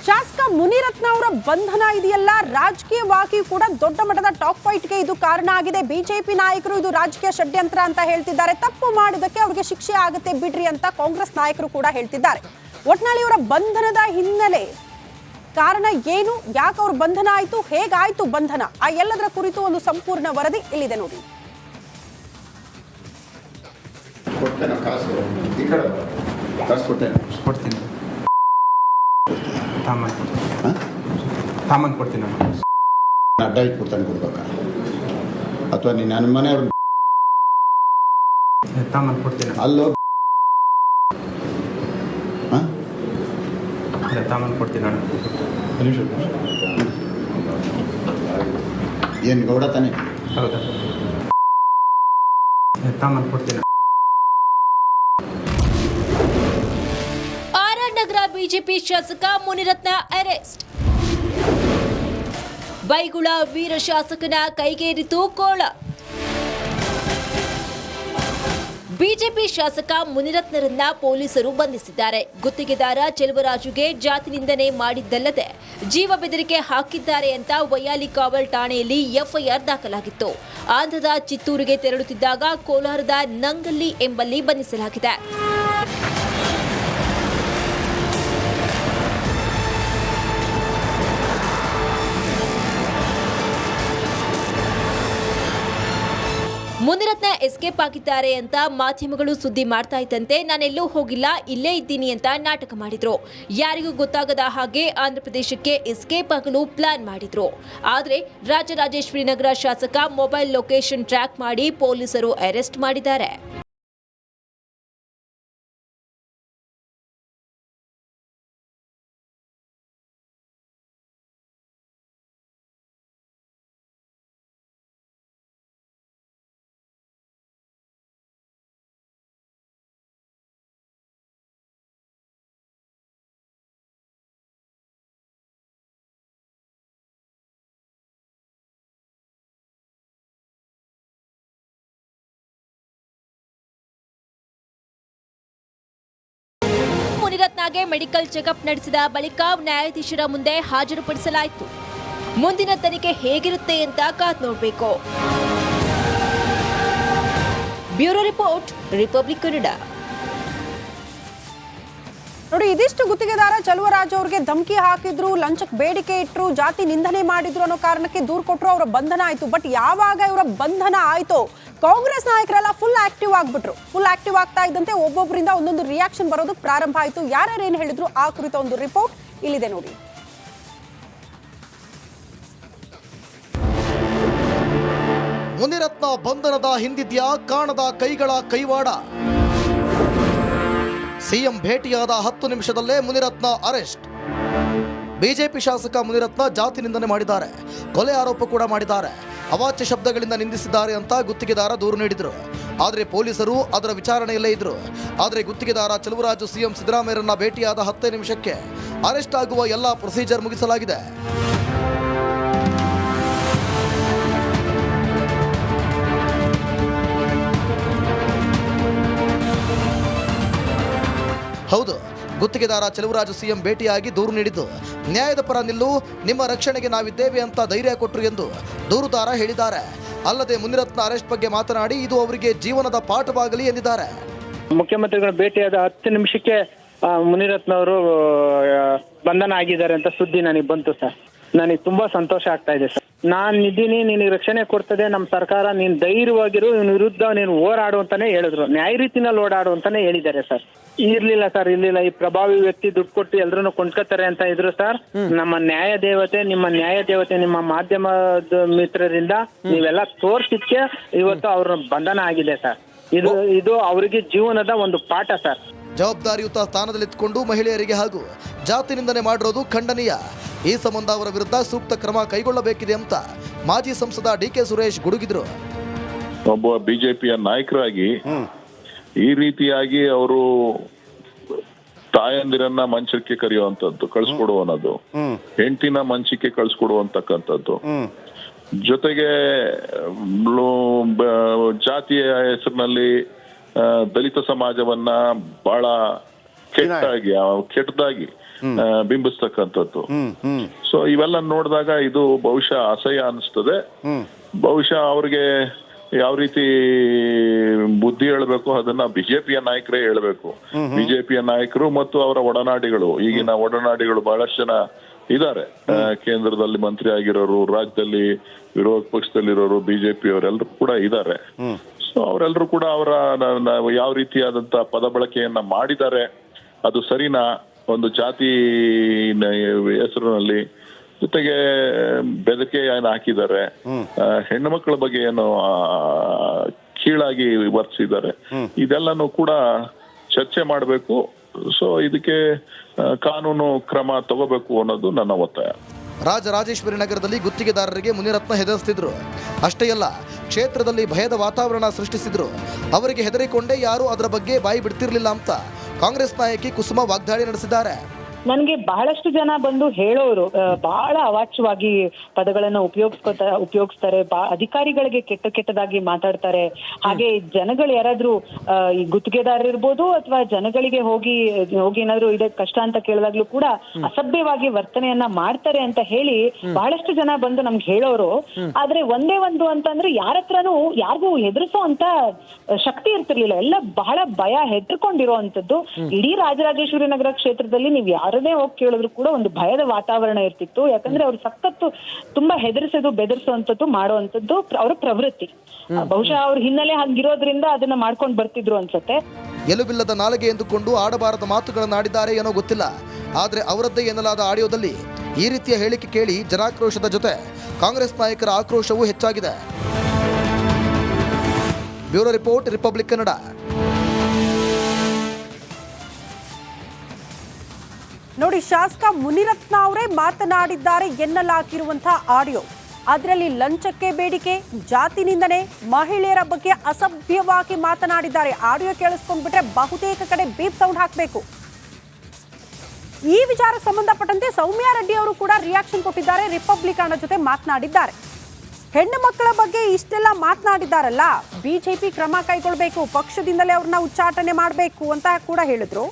ಶಾಸಕ ಮುನಿರತ್ನ ಅವರ ಬಂಧನ ಇದೆಯಲ್ಲ, ರಾಜಕೀಯವಾಗಿ ಕೂಡ ದೊಡ್ಡ ಮಟ್ಟದ ಟಾಕ್ ಫೈಟ್ಗೆ ಇದು ಕಾರಣ ಆಗಿದೆ. ಬಿಜೆಪಿ ನಾಯಕರು ಇದು ರಾಜಕೀಯ ಷಡ್ಯಂತ್ರ ಅಂತ ಹೇಳ್ತಿದ್ದಾರೆ. ತಪ್ಪು ಮಾಡಿದಕ್ಕೆ ಅವರಿಗೆ ಶಿಕ್ಷೆ ಆಗುತ್ತೆ ಬಿಡ್ರಿ ಅಂತ ಕಾಂಗ್ರೆಸ್ ನಾಯಕರು ಕೂಡ ಹೇಳ್ತಿದ್ದಾರೆ. ಒಟ್ನಲ್ಲಿ ಇವರ ಬಂಧನದ ಹಿನ್ನೆಲೆ ಕಾರಣ ಏನು, ಯಾಕೆ ಅವ್ರ ಬಂಧನ ಆಯ್ತು, ಹೇಗಾಯ್ತು ಬಂಧನ, ಆ ಎಲ್ಲದರ ಕುರಿತು ಒಂದು ಸಂಪೂರ್ಣ ವರದಿ ಇಲ್ಲಿದೆ ನೋಡಿ. ಅಡ್ಡ ಇಟ್ಬಿಡ್ತಾನೆ ಕೊಡ್ಬೇಕಾ ಅಥವಾ ನೀನು ನನ್ನ ಮನೆಯವ್ರು ಅಲ್ಲೋ ಏನು ಗೌಡ ತಾನೆ? ಹೌದಾ? ಕೊಡ್ತೀನಿ. ನಗರ ಬಿಜೆಪಿ ಶಾಸಕ ಮುನಿರತ್ನ ಅರೆಸ್ಟ್. ಬೈಗುಳ ವೀರ ಶಾಸಕನ ಕೈಗೇರಿತು ಕೋಳ. ಬಿಜೆಪಿ ಶಾಸಕ ಮುನಿರತ್ನರನ್ನ ಪೊಲೀಸರು ಬಂಧಿಸಿದ್ದಾರೆ. ಗುತ್ತಿಗೆದಾರ ಚೆಲುವರಾಜುಗೆ ಜಾತಿ ನಿಂದನೆ ಮಾಡಿದ್ದಲ್ಲದೆ ಜೀವ ಬೆದರಿಕೆ ಹಾಕಿದ್ದಾರೆ ಅಂತ ವೈಯಾಲಿ ಕಾವಲ್ ಠಾಣೆಯಲ್ಲಿ ಎಫ್ಐಆರ್ ದಾಖಲಾಗಿತ್ತು. ಆಂಧ್ರದ ಚಿತ್ತೂರಿಗೆ ತೆರಳುತ್ತಿದ್ದಾಗ ಕೋಲಾರದ ನಂಗಲ್ಲಿ ಎಂಬಲ್ಲಿ ಬಂಧಿಸಲಾಗಿದೆ. ಮುನಿರತ್ನ ಎಸ್ಕೇಪ್ ಆಗಿದ್ದಾರೆ ಅಂತ ಮಾಧ್ಯಮಗಳು ಸುದ್ದಿ ಮಾಡ್ತಾ ಇದ್ದಂತೆ ನಾನೆಲ್ಲೂ ಹೋಗಿಲ್ಲ, ಇಲ್ಲೇ ಇದ್ದೀನಿ ಅಂತ ನಾಟಕ ಮಾಡಿದ್ರು. ಯಾರಿಗೂ ಗೊತ್ತಾಗದ ಹಾಗೆ ಆಂಧ್ರಪ್ರದೇಶಕ್ಕೆ ಎಸ್ಕೇಪ್ ಆಗಲು ಪ್ಲಾನ್ ಮಾಡಿದ್ರು. ಆದರೆ ರಾಜರಾಜೇಶ್ವರಿ ನಗರ ಶಾಸಕ ಮೊಬೈಲ್ ಲೊಕೇಶನ್ ಟ್ರ್ಯಾಕ್ ಮಾಡಿ ಪೊಲೀಸರು ಅರೆಸ್ಟ್ ಮಾಡಿದ್ದಾರೆ. ಮುನಿರತ್ನಗೆ ಮೆಡಿಕಲ್ ಚೆಕಪ್ ನಡೆಸಿದ ಬಳಿಕ ನ್ಯಾಯಾಧೀಶರ ಮುಂದೆ ಹಾಜರುಪಡಿಸಲಾಯಿತು. ಮುಂದಿನ ತನಿಖೆ ಹೇಗಿರುತ್ತೆ ಅಂತ ಕಾದ್ ನೋಡಬೇಕು. Bureau report, republic Kannada. ನೋಡಿ, ಇದಿಷ್ಟು ಗುತ್ತಿಗೆದಾರ ಚೆಲುವರಾಜು ಅವರಿಗೆ ಧಮಕಿ ಹಾಕಿದ್ರು, ಲಂಚಕ್ಕೆ ಬೇಡಿಕೆ ಇಟ್ಟರು, ಜಾತಿ ನಿಂದನೆ ಮಾಡಿದ್ರು ಅನ್ನೋ ಕಾರಣಕ್ಕೆ ದೂರು ಕೊಟ್ಟರು, ಅವರ ಬಂಧನ ಆಯ್ತು. ಬಟ್ ಯಾವಾಗ ಇವರ ಬಂಧನ ಆಯ್ತೋ ಕಾಂಗ್ರೆಸ್ ನಾಯಕರೆಲ್ಲ ಫುಲ್ ಆಕ್ಟಿವ್ ಆಗ್ಬಿಟ್ರು. ಫುಲ್ ಆಕ್ಟಿವ್ ಆಗ್ತಾ ಇದ್ದಂತೆ ಒಬ್ಬೊಬ್ಬರಿಂದ ಒಂದೊಂದು ರಿಯಾಕ್ಷನ್ ಬರೋದು ಪ್ರಾರಂಭ ಆಯಿತು. ಯಾರ್ಯಾರು ಏನು ಹೇಳಿದ್ರು ಆ ಕುರಿತ ಒಂದು ರಿಪೋರ್ಟ್ ಇಲ್ಲಿದೆ ನೋಡಿ. ಮುನಿರತ್ನ ಬಂಧನದ ಹಿಂದಿದ್ಯಾ ಕಾಣದ ಕೈಗಳ ಕೈವಾಡ. ಸಿಎಂ ಭೇಟಿಯಾದ 10 ನಿಮಿಷದಲ್ಲೇ ಮುನಿರತ್ನ ಅರೆಸ್ಟ್. ಬಿಜೆಪಿ ಶಾಸಕ ಮುನಿರತ್ನ ಜಾತಿ ನಿಂದನೆ ಮಾಡಿದ್ದಾರೆ, ಕೊಲೆ ಆರೋಪ ಕೂಡ ಮಾಡಿದ್ದಾರೆ, ಅವಾಚ್ಯ ಶಬ್ದಗಳಿಂದ ನಿಂದಿಸಿದ್ದಾರೆ ಅಂತ ಗುತ್ತಿಗೆದಾರ ದೂರು ನೀಡಿದ್ರು. ಆದರೆ ಪೊಲೀಸರು ಅದರ ವಿಚಾರಣೆಯಲ್ಲೇ ಇದ್ರು. ಆದರೆ ಗುತ್ತಿಗೆದಾರ ಚೆಲುವರಾಜು ಸಿಎಂ ಸಿದ್ದರಾಮಯ್ಯರನ್ನ ಭೇಟಿಯಾದ 10 ನಿಮಿಷಕ್ಕೆ ಅರೆಸ್ಟ್ ಆಗುವ ಎಲ್ಲ ಪ್ರೊಸೀಜರ್ ಮುಗಿಸಲಾಗಿದೆ. ಹೌದು, ಗುತ್ತಿಗೆದಾರ ಚೆಲುವರಾಜು ಸಿಎಂ ಭೇಟಿಯಾಗಿ ದೂರು ನೀಡಿದ್ದು, ನ್ಯಾಯದ ಪರ ನಿಲ್ಲು, ನಿಮ್ಮ ರಕ್ಷಣೆಗೆ ನಾವಿದ್ದೇವೆ ಅಂತ ಧೈರ್ಯ ಕೊಟ್ಟರು ಎಂದು ದೂರುದಾರ ಹೇಳಿದ್ದಾರೆ. ಅಲ್ಲದೆ ಮುನಿರತ್ನ ಅರೆಸ್ಟ್ ಬಗ್ಗೆ ಮಾತನಾಡಿ ಇದು ಅವರಿಗೆ ಜೀವನದ ಪಾಠವಾಗಲಿ ಎಂದಿದ್ದಾರೆ. ಮುಖ್ಯಮಂತ್ರಿಗಳ ಭೇಟಿಯಾದ 10 ನಿಮಿಷಕ್ಕೆ ಮುನಿರತ್ನ ಅವರು ಬಂಧನ ಆಗಿದ್ದಾರೆ ಅಂತ ಸುದ್ದಿ ನನಗೆ ಬಂತು ಸರ್. ನನಗೆ ತುಂಬಾ ಸಂತೋಷ ಆಗ್ತಾ ಇದೆ ಸರ್. ನಾನು ಇದ್ದೀನಿ, ನಿನಗೆ ರಕ್ಷಣೆ ಕೊಡ್ತದೆ ನಮ್ಮ ಸರ್ಕಾರ, ನೀನು ಧೈರ್ಯವಾಗಿರು, ಇವನ ವಿರುದ್ಧ ನೀನು ಹೋರಾಡು ಅಂತಾನೆ ಹೇಳಿದ್ರು. ನ್ಯಾಯ ರೀತಿನಲ್ಲಿ ಓಡಾಡು ಅಂತಾನೆ ಹೇಳಿದ್ದಾರೆ ಸರ್. ಇರ್ಲಿಲ್ಲ ಸರ್, ಇರ್ಲಿಲ್ಲ. ಈ ಪ್ರಭಾವಿ ವ್ಯಕ್ತಿ ದುಡ್ಡು ಕೊಟ್ಟು ಎಲ್ರನ್ನು ಕೊಂಡ್ಕೊತಾರೆ ಅಂತ ಇದ್ರು ಸರ್. ನಮ್ಮ ನ್ಯಾಯ ದೇವತೆ, ನಿಮ್ಮ ಮಾಧ್ಯಮದ ಮಿತ್ರರಿಂದ ನೀವೆಲ್ಲ ತೋರ್ಸಿದ್ಕೆ ಇವತ್ತು ಅವ್ರ ಬಂಧನ ಆಗಿದೆ ಸರ್. ಇದು ಅವರಿಗೆ ಜೀವನದ ಒಂದು ಪಾಠ ಸರ್. ಜವಾಬ್ದಾರಿಯುತ ಸ್ಥಾನದಲ್ಲಿದ್ದುಕೊಂಡು ಮಹಿಳೆಯರಿಗೆ ಹಾಗೂ ಜಾತಿ ನಿಂದನೆ ಮಾಡಿರೋದು ಖಂಡನೀಯ. ಈ ಸಂಬಂಧ ಅವರ ವಿರುದ್ಧ ಸೂಕ್ತ ಕ್ರಮ ಕೈಗೊಳ್ಳಬೇಕಿದೆ ಅಂತ ಮಾಜಿ ಸಂಸದ ಡಿಕೆ ಸುರೇಶ್ ಗುಡುಗಿದ್ರು. ಒಬ್ಬ ಬಿಜೆಪಿಯ ನಾಯಕರಾಗಿ ಈ ರೀತಿಯಾಗಿ ಅವರು ತಾಯಂದಿರನ್ನ ಮಂಚಕ್ಕೆ ಕರೆಯುವಂತದ್ದು, ಕಳಿಸ್ಕೊಡುವನ್ನದು, ಹೆಂಡತಿನ ಮಂಚಕ್ಕೆ ಕಳಿಸ್ಕೊಡುವಂತಕ್ಕಂಥದ್ದು, ಜೊತೆಗೆ ಜಾತಿಯ ಹೆಸರಿನಲ್ಲಿ ದಲಿತ ಸಮಾಜವನ್ನ ಬಹಳ ಕೆಟ್ಟದಾಗಿ ಬಿಂಬಿಸ್ತಕ್ಕಂಥದ್ದು. ಸೊ ಇವೆಲ್ಲ ನೋಡಿದಾಗ ಇದು ಬಹುಶಃ ಅಸಹ್ಯ ಅನಿಸ್ತದೆ. ಬಹುಶಃ ಅವ್ರಿಗೆ ಯಾವ ರೀತಿ ಬುದ್ಧಿ ಹೇಳ್ಬೇಕು ಅದನ್ನ ಬಿಜೆಪಿಯ ನಾಯಕರೇ ಹೇಳ್ಬೇಕು. ಬಿಜೆಪಿಯ ನಾಯಕರು ಮತ್ತು ಅವರ ಒಡನಾಡಿಗಳು, ಈಗಿನ ಒಡನಾಡಿಗಳು ಬಹಳಷ್ಟು ಜನ ಇದ್ದಾರೆ. ಕೇಂದ್ರದಲ್ಲಿ ಮಂತ್ರಿ ಆಗಿರೋರು, ರಾಜ್ಯದಲ್ಲಿ ವಿರೋಧ ಪಕ್ಷದಲ್ಲಿರೋರು, ಬಿಜೆಪಿ ಅವರೆಲ್ಲರೂ ಕೂಡ ಇದ್ದಾರೆ. ಸೊ ಅವರೆಲ್ಲರೂ ಕೂಡ ಅವರ ಯಾವ ರೀತಿಯಾದಂತ ಪದ ಬಳಕೆಯನ್ನ ಮಾಡಿದ್ದಾರೆ, ಅದು ಸರಿನಾ? ಒಂದು ಜಾತಿ ಹೆಸರಿನಲ್ಲಿ ಜೊತೆಗೆ ಬೆದರಿಕೆಯನ್ನು ಹಾಕಿದ್ದಾರೆ, ಹೆಣ್ಣು ಮಕ್ಕಳ ಬಗ್ಗೆ ಏನು ಕೀಳಾಗಿ ವರ್ತಿಸಿದ್ದಾರೆ. ಇದೆಲ್ಲನೂ ಕೂಡ ಚರ್ಚೆ ಮಾಡಬೇಕು. ಸೊ ಇದಕ್ಕೆ ಕಾನೂನು ಕ್ರಮ ತಗೋಬೇಕು ಅನ್ನೋದು ನನ್ನ ಒತ್ತಾಯ. ರಾಜರಾಜೇಶ್ವರಿ ನಗರದಲ್ಲಿ ಗುತ್ತಿಗೆದಾರರಿಗೆ ಮುನಿರತ್ನ ಹೆದರಿಸ್ತಿದ್ರು. ಅಷ್ಟೇ ಅಲ್ಲ, ಕ್ಷೇತ್ರದಲ್ಲಿ ಭಯದ ವಾತಾವರಣ ಸೃಷ್ಟಿಸಿದ್ರು. ಅವರಿಗೆ ಹೆದರಿಕೊಂಡೇ ಯಾರು ಅದರ ಬಗ್ಗೆ ಬಾಯಿ ಬಿಡ್ತಿರ್ಲಿಲ್ಲ ಅಂತ ಕಾಂಗ್ರೆಸ್ ನಾಯಕಿ ಕುಸುಮ ವಾಗ್ದಾಳಿ ನಡೆಸಿದ್ದಾರೆ. ನನಗೆ ಬಹಳಷ್ಟು ಜನ ಬಂದು ಹೇಳೋರು, ಬಹಳ ಅವಾಚ್ಯವಾಗಿ ಪದಗಳನ್ನ ಉಪಯೋಗಿಸ್ತಾರೆ, ಅಧಿಕಾರಿಗಳಿಗೆ ಕೆಟ್ಟದಾಗಿ ಮಾತಾಡ್ತಾರೆ. ಹಾಗೆ ಜನಗಳು ಯಾರಾದ್ರೂ ಈ ಗುತ್ತಿಗೆದಾರರು ಇರ್ಬೋದು ಅಥವಾ ಜನಗಳಿಗೆ ಹೋಗಿ ಏನಾದ್ರು ಇದೆ ಕಷ್ಟ ಅಂತ ಕೇಳಿದಾಗ್ಲೂ ಕೂಡ ಅಸಭ್ಯವಾಗಿ ವರ್ತನೆಯನ್ನ ಮಾಡ್ತಾರೆ ಅಂತ ಹೇಳಿ ಬಹಳಷ್ಟು ಜನ ಬಂದು ನಮ್ಗೆ ಹೇಳೋರು. ಆದ್ರೆ ಒಂದೇ ಒಂದು ಅಂತಂದ್ರೆ ಯಾರ ಹತ್ರನೂ ಯಾರಿಗೂ ಹೆದರ್ಸೋ ಅಂತ ಶಕ್ತಿ ಇರ್ತಿರ್ಲಿಲ್ಲ. ಎಲ್ಲ ಬಹಳ ಭಯ ಹೆದರ್ಕೊಂಡಿರೋ ಅಂತದ್ದು. ಇಡೀ ರಾಜರಾಜೇಶ್ವರಿ ನಗರ ಕ್ಷೇತ್ರದಲ್ಲಿ ನೀವು ಯಾರನ್ನೇ ಹೋಗಿ ಕೇಳಿದ್ರು ಕೂಡ ಒಂದು ಭಯದ ವಾತಾವರಣ ಇರ್ತಿತ್ತು. ಯಾಕಂದ್ರೆ ಅವ್ರು ಸಖತ್ತು ತುಂಬಾ ಹೆದರ್ಸೋದು, ಬೆದರ್ಸೋಂಥದ್ದು, ಮಾಡೋವಂಥದ್ದು ಅವರ ಪ್ರವೃತ್ತಿ. ಬಹುಶಃ ಅವ್ರ ಹಿನ್ನೆಲೆ ಹಂಗಿರೋದ್ರಿಂದ ಅದನ್ನ ಮಾಡ್ಕೊಂಡು ಬರ್ತಿದ್ರು ಅನ್ಸುತ್ತೆ. ಎಲುಬಿಲ್ಲದ ನಾಲಿಗೆ ಎಂದುಕೊಂಡು ಆಡಬಾರದ ಮಾತುಗಳನ್ನು ಆಡಿದ್ದಾರೆ ಏನೋ ಗೊತ್ತಿಲ್ಲ. ಆದ್ರೆ ಅವರದ್ದೇ ಎನ್ನಲಾದ ಆಡಿಯೋದಲ್ಲಿ ಈ ರೀತಿಯ ಹೇಳಿಕೆ ಕೇಳಿ ಜನಾಕ್ರೋಶದ ಜೊತೆ ಕಾಂಗ್ರೆಸ್ ನಾಯಕರ ಆಕ್ರೋಶವೂ ಹೆಚ್ಚಾಗಿದೆ. Bureau report, republic Kannada. ನೋಡಿ, ಶಾಸಕ ಮುನಿರತ್ನ ಅವರೇ ಮಾತನಾಡಿದ್ದಾರೆ ಎನ್ನಲಾಗಿರುವಂತಹ ಆಡಿಯೋ. ಅದರಲ್ಲಿ ಲಂಚಕ್ಕೆ ಬೇಡಿಕೆ, ಜಾತಿ ನಿಂದನೆ, ಮಹಿಳೆಯರ ಬಗ್ಗೆ ಅಸಭ್ಯವಾಗಿ ಮಾತನಾಡಿದ್ದಾರೆ. ಆಡಿಯೋ ಕೇಳಿಸ್ಕೊಂಡ್ಬಿಟ್ರೆ ಬಹುತೇಕ ಕಡೆ ಬೀಪ್ ಸೌಂಡ್ ಹಾಕಬೇಕು. ಈ ವಿಚಾರಕ್ಕೆ ಸಂಬಂಧಪಟ್ಟಂತೆ ಸೌಮ್ಯ ರೆಡ್ಡಿ ಅವರು ಕೂಡ ರಿಯಾಕ್ಷನ್ ಕೊಟ್ಟಿದ್ದಾರೆ, ರಿಪಬ್ಲಿಕ್ ಕನ್ನಡ ಜೊತೆ ಮಾತನಾಡಿದ್ದಾರೆ. ಹೆಣ್ಣು ಮಕ್ಕಳ ಬಗ್ಗೆ ಇಷ್ಟೆಲ್ಲ ಮಾತನಾಡಿದ್ದಾರಲ್ಲ, ಬಿಜೆಪಿ ಕ್ರಮ ಕೈಗೊಳ್ಳಬೇಕು, ಪಕ್ಷದಿಂದಲೇ ಅವ್ರನ್ನ ಉಚ್ಚಾಟನೆ ಮಾಡಬೇಕು ಅಂತ ಕೂಡ ಹೇಳಿದ್ರು.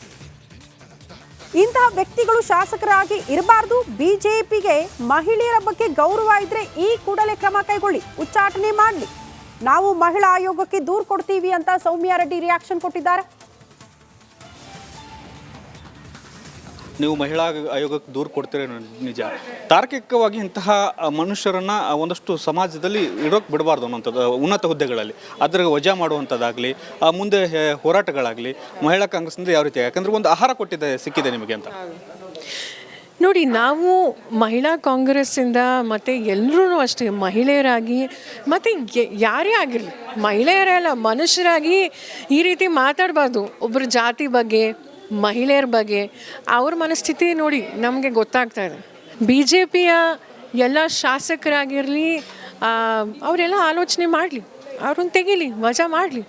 ಇಂತಹ ವ್ಯಕ್ತಿಗಳು ಶಾಸಕರಾಗಿ ಇರಬಾರ್ದು. ಬಿಜೆಪಿಗೆ ಮಹಿಳೆಯರ ಬಗ್ಗೆ ಗೌರವ ಇದ್ರೆ ಈ ಕೂಡಲೇ ಕ್ರಮ ಕೈಗೊಳ್ಳಿ, ಉಚ್ಚಾಟನೆ ಮಾಡಲಿ, ನಾವು ಮಹಿಳಾ ಆಯೋಗಕ್ಕೆ ದೂರು ಕೊಡ್ತೀವಿ ಅಂತ ಸೌಮ್ಯ ರೆಡ್ಡಿ ರಿಯಾಕ್ಷನ್ ಕೊಟ್ಟಿದ್ದಾರೆ. ನೀವು ಮಹಿಳಾ ಆಯೋಗಕ್ಕೆ ದೂರು ಕೊಡ್ತೀರ ನಿಜ. ತಾರ್ಕಿಕವಾಗಿ ಇಂತಹ ಮನುಷ್ಯರನ್ನು ಒಂದಷ್ಟು ಸಮಾಜದಲ್ಲಿ ಇಡೋಕೆ ಬಿಡಬಾರ್ದು ಅನ್ನೋಂಥದ್ದು, ಉನ್ನತ ಹುದ್ದೆಗಳಲ್ಲಿ ಅದ್ರ ವಜಾ ಮಾಡುವಂಥದ್ದಾಗಲಿ, ಮುಂದೆ ಹೋರಾಟಗಳಾಗಲಿ ಮಹಿಳಾ ಕಾಂಗ್ರೆಸ್ನಿಂದ ಯಾವ ರೀತಿ, ಯಾಕಂದರೆ ಒಂದು ಆಹಾರ ಸಿಕ್ಕಿದೆ ನಿಮಗೆ ಅಂತ. ನೋಡಿ, ನಾವು ಮಹಿಳಾ ಕಾಂಗ್ರೆಸ್ಸಿಂದ ಮತ್ತು ಎಲ್ಲರೂ ಅಷ್ಟೇ ಮಹಿಳೆಯರಾಗಿ ಮತ್ತು ಯಾರೇ ಆಗಿರಲಿ, ಮಹಿಳೆಯರಲ್ಲ ಮನುಷ್ಯರಾಗಿ ಈ ರೀತಿ ಮಾತಾಡಬಾರ್ದು. ಒಬ್ಬರ ಜಾತಿ ಬಗ್ಗೆ, ಮಹಿಳೆಯರ ಬಗ್ಗೆ ಅವ್ರ ಮನಸ್ಥಿತಿ ನೋಡಿ ನಮಗೆ ಗೊತ್ತಾಗ್ತಾ ಇದೆ. ಬಿ ಜೆ ಪಿಯ ಎಲ್ಲ ಶಾಸಕರಾಗಿರಲಿ ಅವರೆಲ್ಲ ಆಲೋಚನೆ ಮಾಡಲಿ, ಅವ್ರನ್ನ ತೆಗೀಲಿ, ವಜಾ ಮಾಡಲಿ.